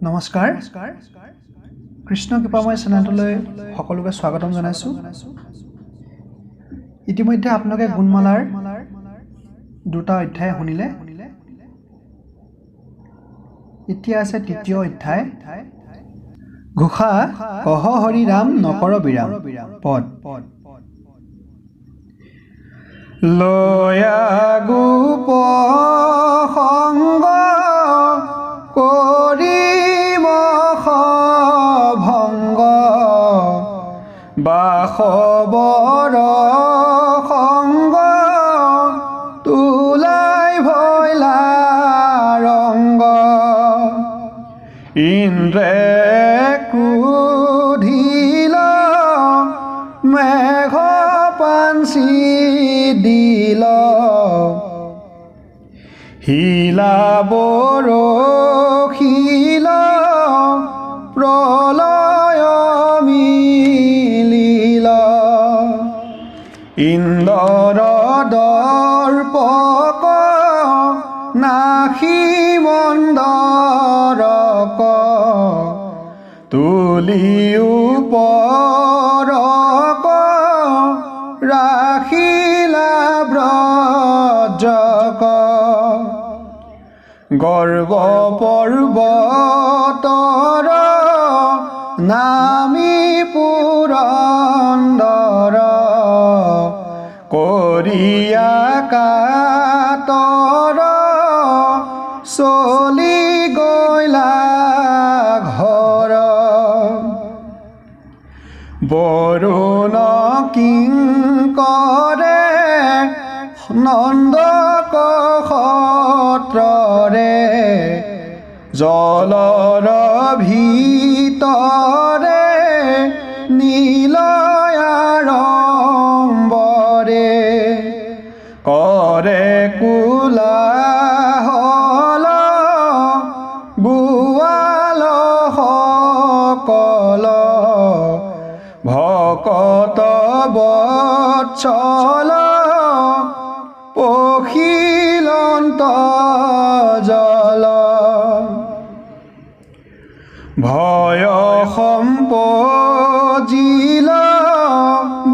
নমস্কাৰ কৃষ্ণ কৃপাময় চেনেললৈ সকলোকে স্বাগতম জনাইছো ইতিমধ্যে আপোনালোকে গুণমালাৰ দুটা অধ্যায় শুনিলে এতিয়া আছে তৃতীয় অধ্যায় ঘোষা কহ হৰি ৰাম নকৰ বিৰাম পদ লয়া গোপ সংগ বাসবৰ সংগ তুলাই ভৈলা ৰংগ ইন্দ্ৰে ক্ৰোধিল মেঘ পাঞ্চি দিল শিলা বৰশিল প্ৰলয় ইন্দৰ দৰ্পক নাখি মন্দৰক তুলি ওপৰক ৰাখিলা ব্ৰজক গৰ্ব পৰ্বতৰ নামি পুৰন্দৰ কৰিয়া কাতৰ চলি গৈলা ঘৰ বৰুণ কিংকৰে নন্দক সত্ৰৰে জলৰ ভিতৰে নীলয়াৰম্বৰে কৰে কোলাহল গোৱাল সকল ভকত বৎসল পখিলন্ত জল ভয় সম্পজিল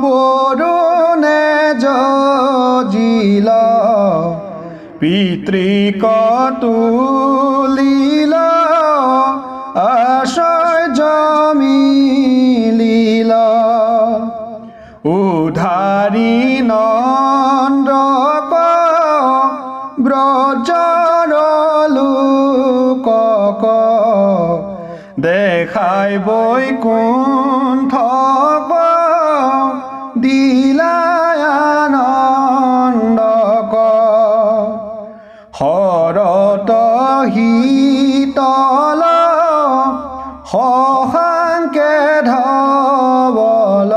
বৰুণে যজিল পিতৃক তুলিল আশ্চৰ্য মিলিল উধাৰি নন্দক ব্ৰজৰ লোকক দেখাই বৈকুণ্ঠক দিলাই আনন্দক শৰৎ শীতল শশাংকে ধৱল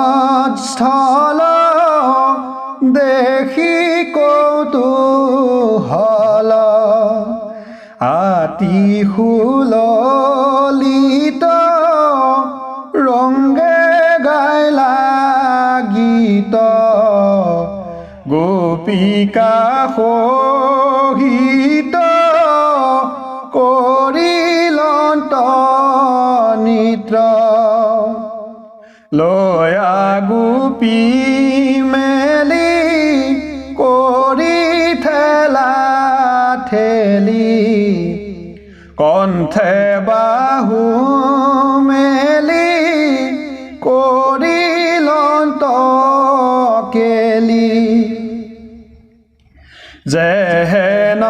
বৃন্দাবনস্থল দেখি কৌতূহল আতি সুললিত ৰংগে গাইলা গীত গোপিকা সহিত কৰিলন্ত নিত্ৰ লয়া গোপী মেলি কৰি ঠেলা ঠেলি কণ্ঠে বাহু মেলি কৰিলন্ত কেলি যেহেন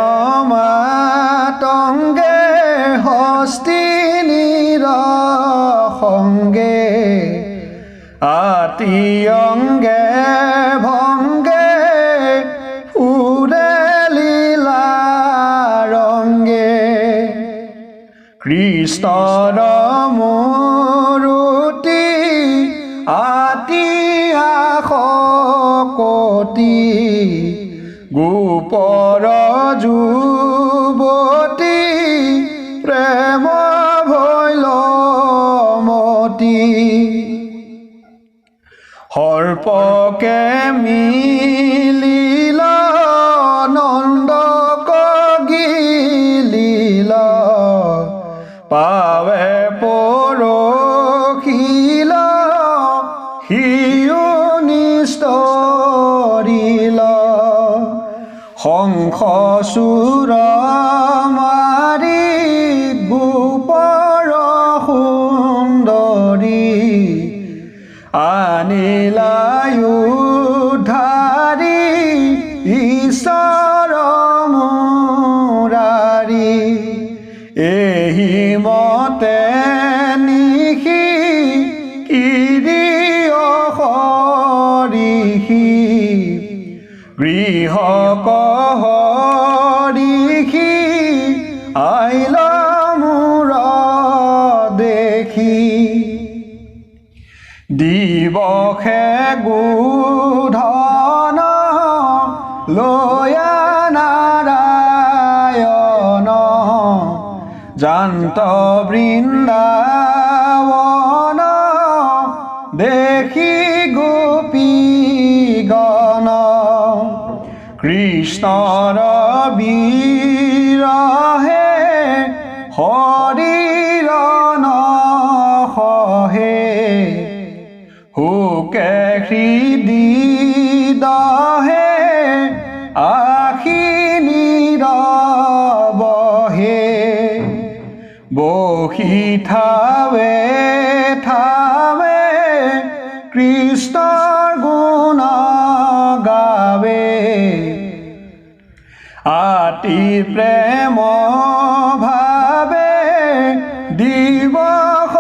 মাতংগে হস্তিনীৰ সংগে আতি অংগে ভংগে ফুৰে লীলা ৰংগে কৃষ্ণৰ মূৰ্তি আতি আশকতি গোপৰ যুৱতী প্ৰেম ভৈল মতি সৰ্পকে মিলিল নন্দ শংখ চূৰ মাৰি গোপৰ সুন্দৰী আনিলায়ুধাৰী ঈশ্বৰ মুৰাৰী এহি মতে নিশি কিৰিয় হৰিষি গৃহ কহৰিষি আইল মূৰ দেখি দিৱসে গোধন লয়া নাৰায়ণ জান্ত বৃন্দাবন দেখি গোপীগণ কৃষ্ণৰ বিৰহে হৰিৰ নসহে হুকে হৃদিদহে আখি নীৰৱহে বহি থাৱে থাৱে কৃষ্ণৰ গুণ গাৱে আতি প্ৰেম ভাৱে দিৱস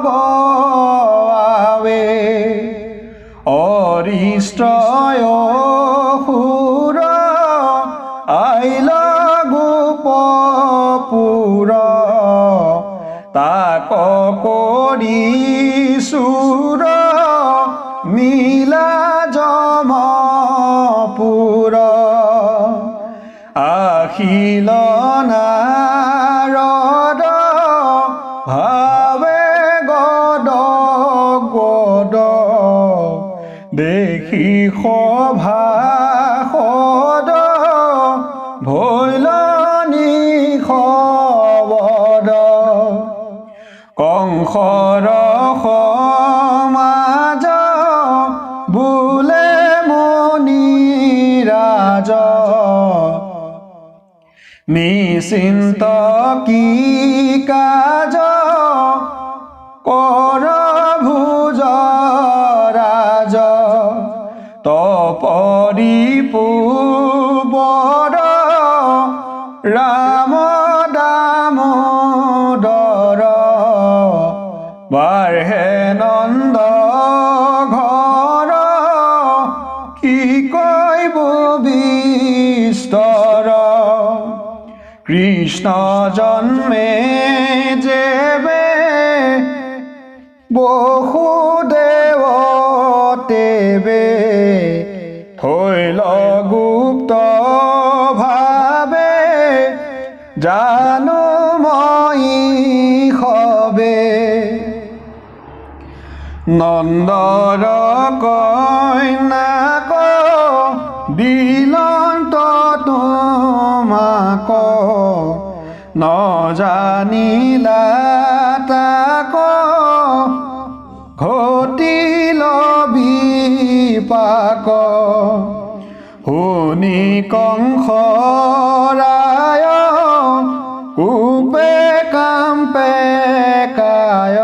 গৱাৱে অৰিষ্টয় সুৰ আইল গোপপুৰ তাক কৰি চুৰ নীলা যমপুৰ আহিল নাৰদ ভাৱে গদ গদ দেখি সভাসদ ভৈল নিখবদ কংসৰ সমাজ বোলে মণিৰাজ নিশ্চিন্ত কি কাজ কৰ ভুজ ৰাজ তপৰিপুবৰ ৰাম দামোদৰ বাঢ়ে নন্দ ঘৰ কি কৈব বিস্তৰ কৃষ্ণ জন্মে যেবে বসুদেৱ তেবে থৈল গুপ্ত ভাবে জানো মই সবে নন্দৰ কন্যাক দিলন্ত তোমাক নজানিলা তাক ঘটিল বিপাক শুনি কংস ৰায় কোপে কাম্পে কায়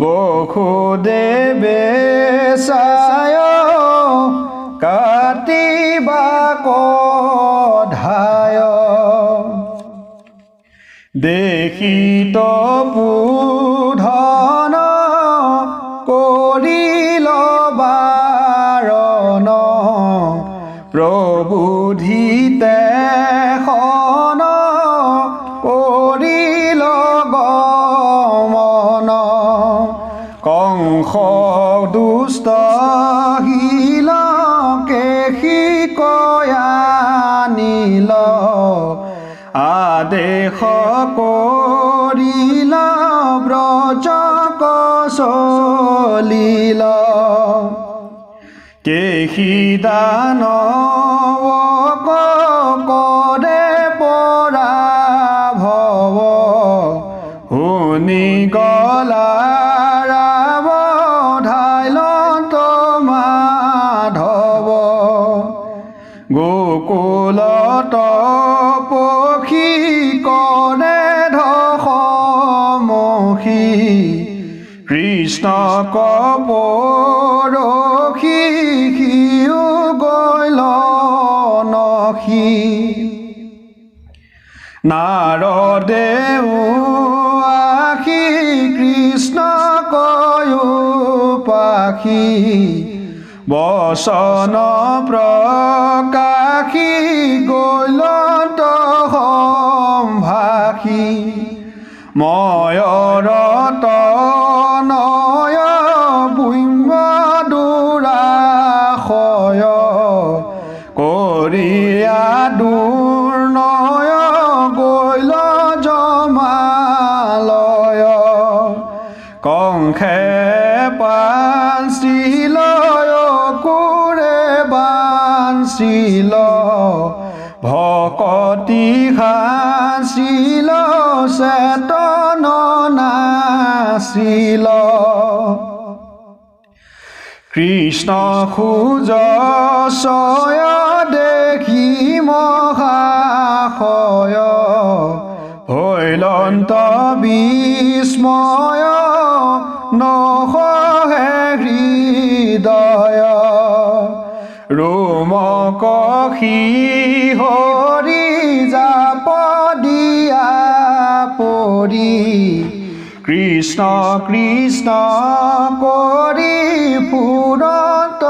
বসুদেৱে চায় কাটিবা কধায় দেখি তপোধন কৰিল বাৰণ প্ৰবোধিতে খন কৰিল গমন কংস দুষ্ট শিল কেশী কয়ানিল আদেশ কৰিল ব্ৰজ কচলিল কেশী দানৱক কৰে পৰাভৱ শুনি গলা ৰাম ধাইল মাধৱ গোকুলত পখী কৰে ধসমখী কৃষ্ণক পৰখি সিও গৈল নখি নাৰদেও আখি কৃষ্ণক পাখি বচন প্ৰকাশি গৈল সম্ভাষি ময়ৰত নয় বুম্বদুৰাশয় কৰিয়া দুৰ্নয় গৈল জমালয় কংসে পাঞ্চিল কুৰে বাঞ্চিল ভকতি সাঁচিল চেতন নাছিল কৃষ্ণ সুজশয় দেখি মহাশয় হৈলন্ত বিস্ময় নসহে হৃদয় ৰোমক শিহৰি জাপ দিয়া পৰি কৃষ্ণ কৃষ্ণ কৰি ফুৰন্ত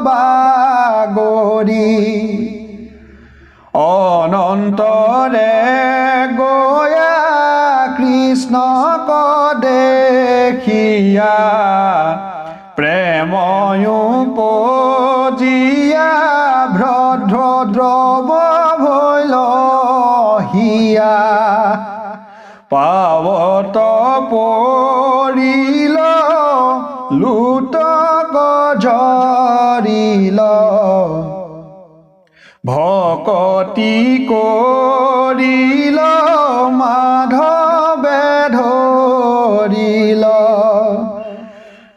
বাগৰি অনন্তৰে গয়া কৃষ্ণক দেখিয়া প্ৰেময়ো পজিয়া ভ্ৰদ্ৰদ্ৰৱ ভৈল হিয়া পাৱত পৰিল লুতক ঝৰিল ভকতি কৰিল মাধৱে ধৰিল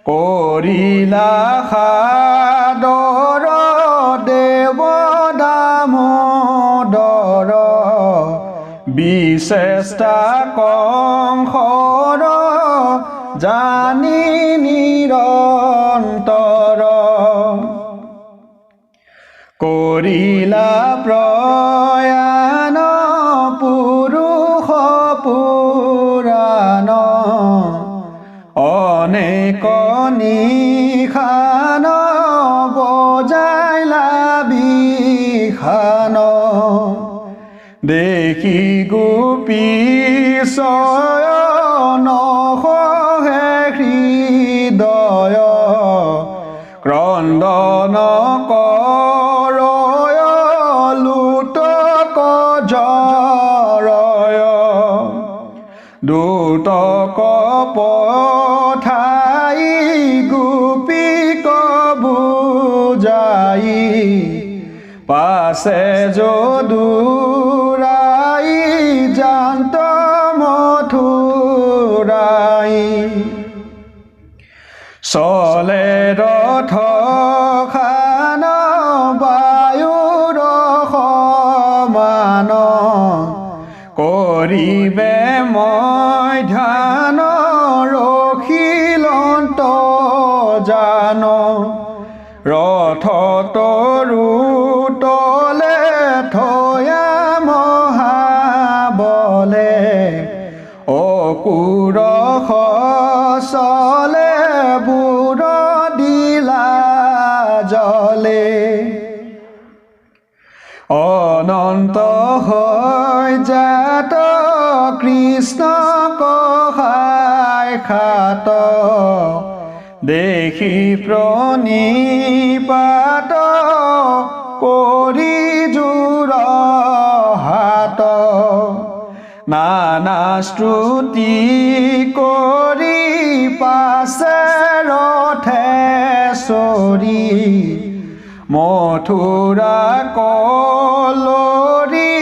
কৰিলা সাদৰ দেৱ দামোদৰ বিচেষ্টা কংসৰ জানি নিৰন্তৰ কৰিলা প্ৰয়াণ পুৰুষ পুৰাণ অনেক নিশান বজাইলা বিখান দেখি গোপী শয়ন সহে হৃদয় ক্ৰন্দন কৰয় লুতক জৰয় দুতক পঠাই গোপীক বুজাই পাছে যদুৰাই জান্ত মথুৰাই চলে ৰথ খান বায়ুৰ সমান কৰিবে মই ধ্যান ৰখিলন্ত জান ৰথ তৰুতলে থয়া মহাবলে অকুৰ সচলে বুঢ় দিলা জলে অনন্ত হৈ জাত কৃষ্ণ কহায় খাত দেখি প্ৰণিপাত কৰি জোৰ হাত নানা স্তুতি কৰি পাছে ৰথে চৰি মথুৰা কলৰি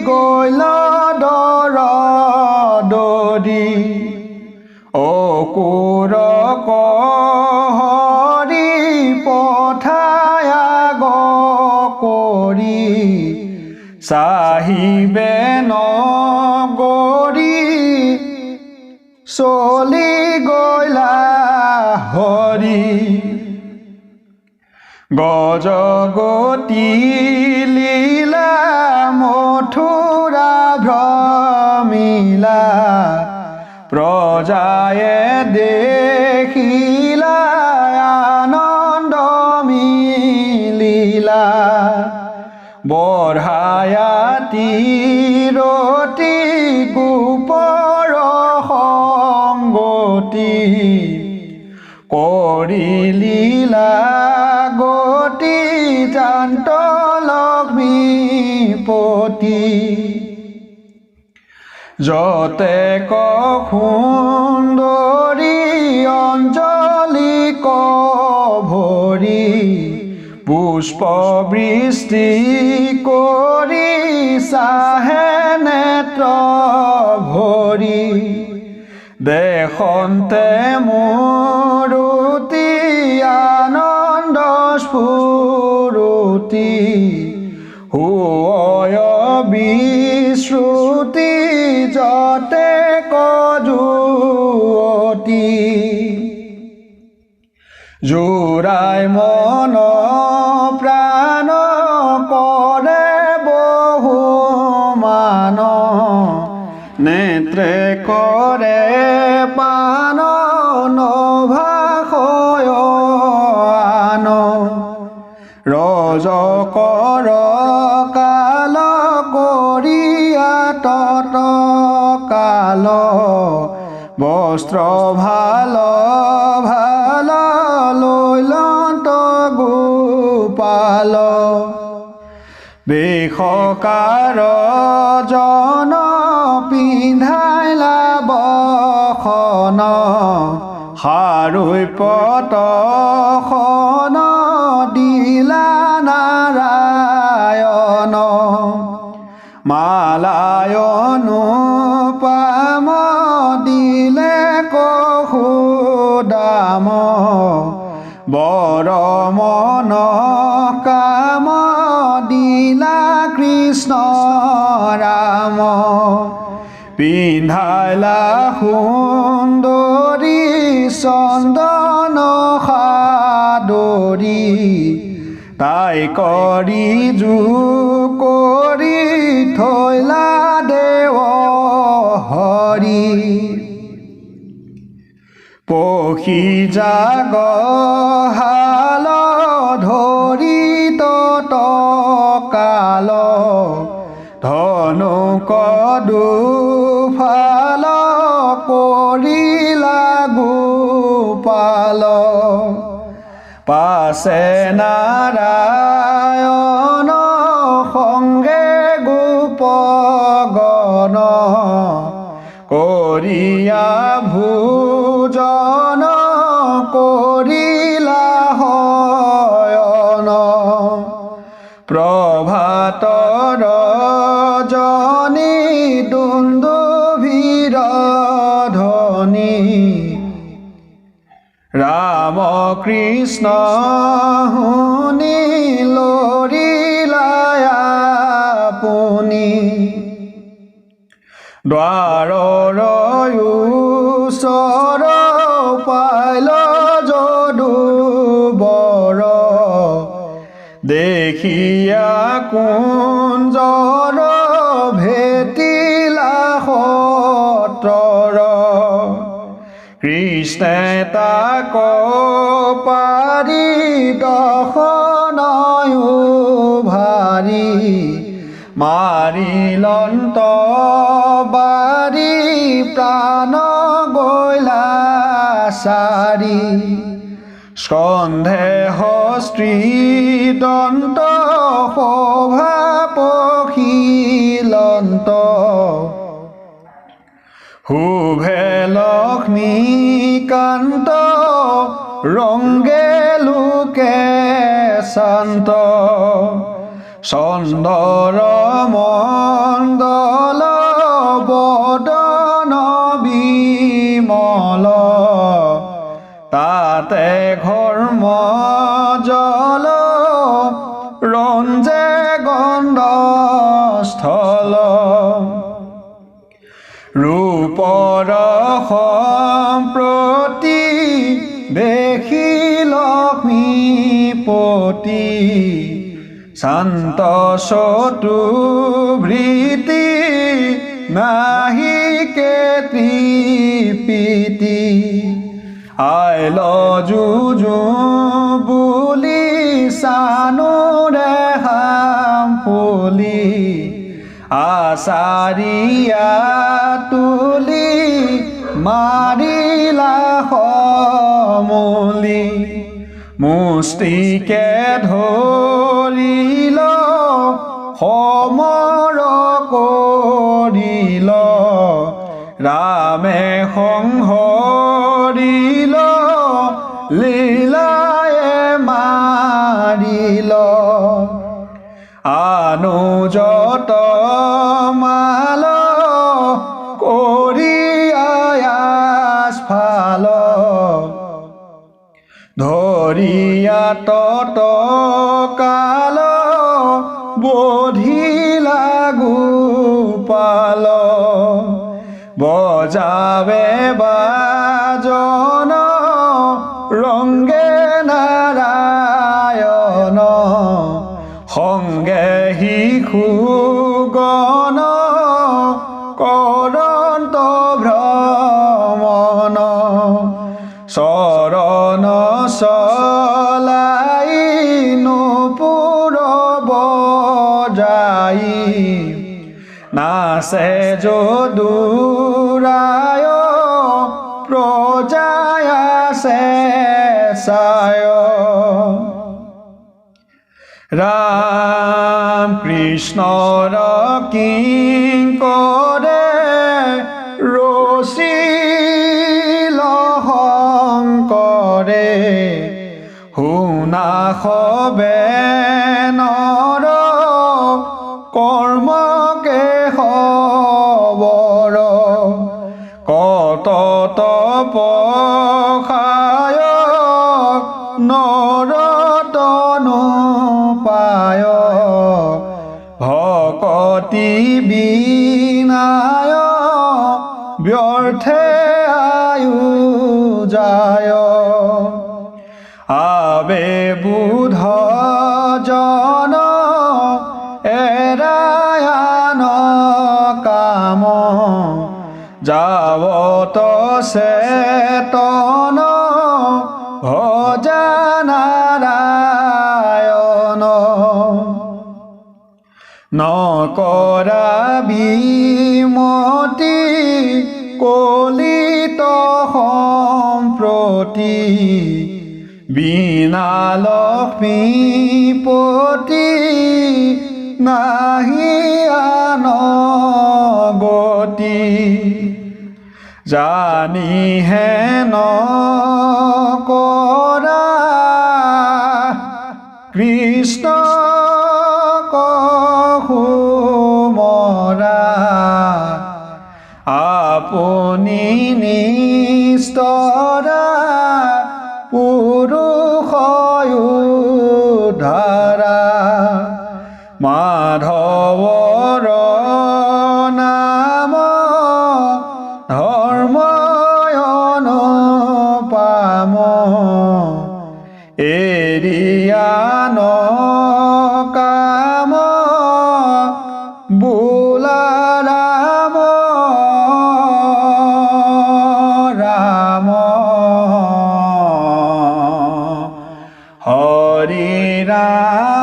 গৈল দৰ দৰি অকুৰ কহৰি পঠায়া গ কৰি চাহিবে নগৰী চলি গলা হৰি গজগতি লীলা মথুৰা ভ্ৰমিলা প্ৰজায়ে দেখিলা আনন্দ মিলিলা বঢ়ায়া তিৰতি গোপৰ সংগতি কৰিলীলা গতি জান্ত লক্ষ্মীপতি যতে সুন্দৰী অঞ্জলি ভৰি পুষ্প বৃষ্টি কৰি চাহে নেত্ৰ ভৰি দেশন্তে মূৰুতি আনন্দ স্ফুৰুতি হুয় বিশ্ৰুতি যতে কজুৱতি জোৰাই মন প্ৰাণ কৰে বহুমান নেত্ৰে কৰে পান নভাষয় আন ৰজকৰ কাল কৰিয়া তত কাল বস্ত্ৰ ভাল ভাল লৈলন্ত গোপাল বেশকাৰ জন পিন্ধাইলা বখন সাৰুই পতখন দিলা নাৰায়ণ মালায়নো পাম দিলে কহুদাম বৰ মন কাম দিলা কৃষ্ণ ৰাম পিন্ধাইলা সুন্দৰী চন্দন সাদৰী তাই কৰি জু কৰি থৈলা দেৱ হৰি পখী জাগ হাল ধৰি তত কাল ধনুক দুফাল কৰিলা গোপাল পাছে নাৰায়ণ সংগে গোপগণ কৰিয়া ভোজন কৰিলা হয়ন প্ৰভাত ৰজনী দুন্দুভিৰ ধ্বনি ৰাম কৃষ্ণ শুনি লৰিলা আপুনি দ্বাৰৰ ওচৰ পাইল যদু বৰ দেখিয়া কুঞ্জৰ ভেটিলা সত্ৰৰ কৃষ্ণে তাক পাৰি দশনয়ো ভাৰি মাৰিলন্ত বাৰী প্ৰাণ গৈলা চাৰি স্কন্ধে হস্ত্ৰী দন্ত শোভা পখিলন্ত শুভে লক্ষ্মীকান্ত ৰংগে লোকে শান্ত চন্দৰ মণ্ডল বদন বিমল তাতে ঘৰ্ম জল ৰঞ্জে গণ ৰূপৰ সম্প্ৰতি দেখি লক্ষ্মীপতি শান্ত চতুৰ্ভৃতি নাহিকে ত্ৰিপিতি আইল যুযু বুলি চানুৰে হামফুলি আচাৰিয়া তুলি মাৰিলা সমূলি মুষ্টিকে ধৰিল সমৰ কৰিল ৰামে সংহৰিল লীলায়ে মাৰিল অনুজত মাল কৰি আয়াসফাল ধৰিয়া ততকাল বধিলা গোপাল বজাবে বাজন ৰংগে নাৰায়ণ সংগে শিশুগণ কৰন্ত ভ্ৰমণ চৰণ চলাই নুপুৰ বজাই নাচে যদুৰায় প্ৰজায় আছে চায় ৰাম কৃষ্ণৰ কিংকৰে ৰচিল শংকৰে শুনাশবে নৰ কৰ্মকে খবৰ কত তপসায় নৰতনু পায় ভকতি বিনায় ব্যৰ্থে আয়ু যায় আবে বুধ জন এৰায়ান কাম যাৱত চেতন ভজা নাৰায়ণ নকৰা বিমতি কলিত সম্প্ৰতি বিনা লক্ষ্মীপতি নাহি আন গতি জানিহে নকৰা কৃষ্ণ সুমৰা আপুনি নিস্তৰা পুৰুষ উদ্ধাৰা মাধৱৰ নাম ধৰ্ময়ন পাম এৰিয়ান কাম বোলা ৰাম ৰাম হৰি ৰাম